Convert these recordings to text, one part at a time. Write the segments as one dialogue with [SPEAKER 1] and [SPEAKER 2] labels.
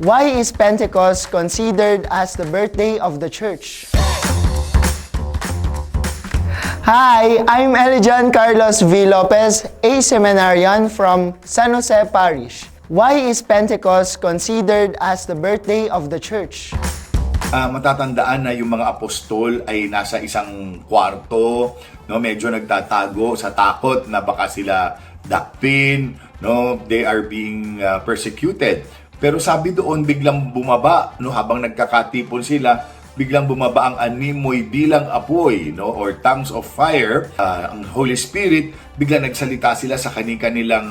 [SPEAKER 1] Why is Pentecost considered as the birthday of the church? Hi, I'm Elijan Carlos V. Lopez, a seminarian from San Jose Parish. Why is Pentecost considered as the birthday of the church?
[SPEAKER 2] Matatandaan na yung mga apostol ay nasa isang kwarto, no, medyo nagtatago sa takot na baka sila dakpin, no, they are being persecuted. Pero sabi doon biglang bumaba, no, habang nagkakatipon sila, biglang bumaba ang animoy bilang apoy, no, or tongues of fire. Ang Holy Spirit, biglang nagsalita sila sa kanilang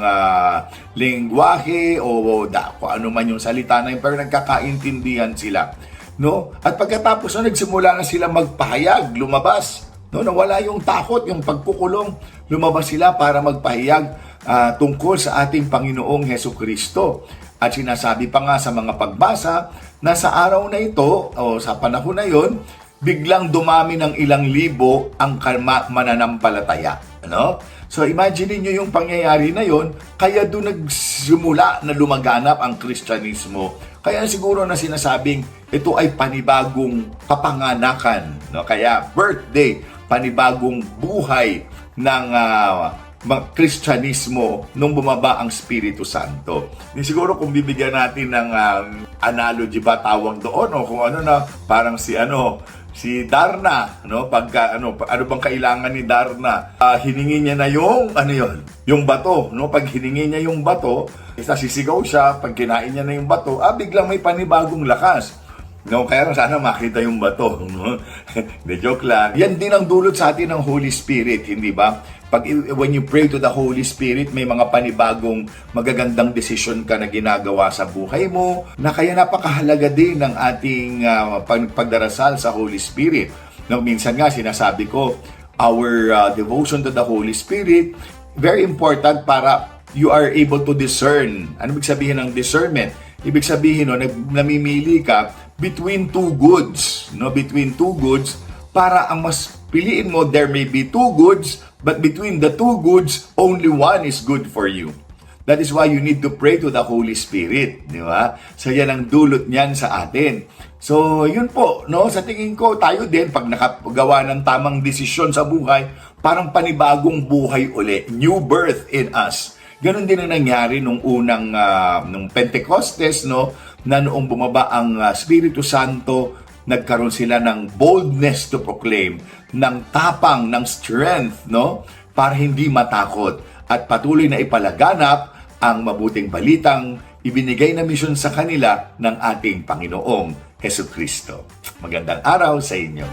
[SPEAKER 2] lengguwahe o kung ano man yung salita na yun, pero nagkakaintindihan sila. No? At pagkatapos nagsimula na sila magpahayag, lumabas. No? Nawala yung takot, yung pagkukulong. Lumabas sila para magpahayag tungkol sa ating Panginoong Hesukristo. At sinasabi pa nga sa mga pagbasa na sa araw na ito o sa panahon na yon, biglang dumami ng ilang libo ang mananampalataya. Ano? So imagine niyo yung pangyayari na yon, kaya doon nagsimula na lumaganap ang Kristyanismo. Kaya siguro na sinasabing ito ay panibagong kapanganakan, no? Kaya birthday, panibagong buhay ng Kristyanismo nung bumaba ang Espiritu Santo. Siguro kung bibigyan natin ng analogy ba tawag doon o kung ano na parang si Darna, no, pagka ano bang kailangan ni Darna, hiningi niya na yung yung bato, no, pag hiningi niya yung bato, sisigaw siya, pag kinain niya na yung bato, biglang may panibagong lakas. No, kaya sana makita yung bato, no? De joke lang. Yan din ang dulot sa atin ng Holy Spirit, hindi ba? When you pray to the Holy Spirit, may mga panibagong magagandang desisyon ka na ginagawa sa buhay mo, na kaya napakahalaga din ng ating pagdarasal sa Holy Spirit. No, minsan nga sinasabi ko, our devotion to the Holy Spirit, very important para you are able to discern. Ano ibig sabihin ng discernment? Ibig sabihin, no, namimili ka between two goods, no, between two goods, para ang mas piliin mo, there may be two goods, but between the two goods, only one is good for you. That is why you need to pray to the Holy Spirit, di ba? So yan ang dulot niyan sa atin. So yun po, no, sa tingin ko tayo din pag nakagawa ng tamang desisyon sa buhay, parang panibagong buhay uli, new birth in us. Ganon din ang nangyari nung unang nung Pentecostes, no, na noong bumaba ang Espiritu Santo, nagkaroon sila ng boldness to proclaim, ng tapang, ng strength, no, para hindi matakot at patuloy na ipalaganap ang mabuting balitang ibinigay na misyon sa kanila ng ating Panginoong Hesukristo. Magandang araw sa inyo.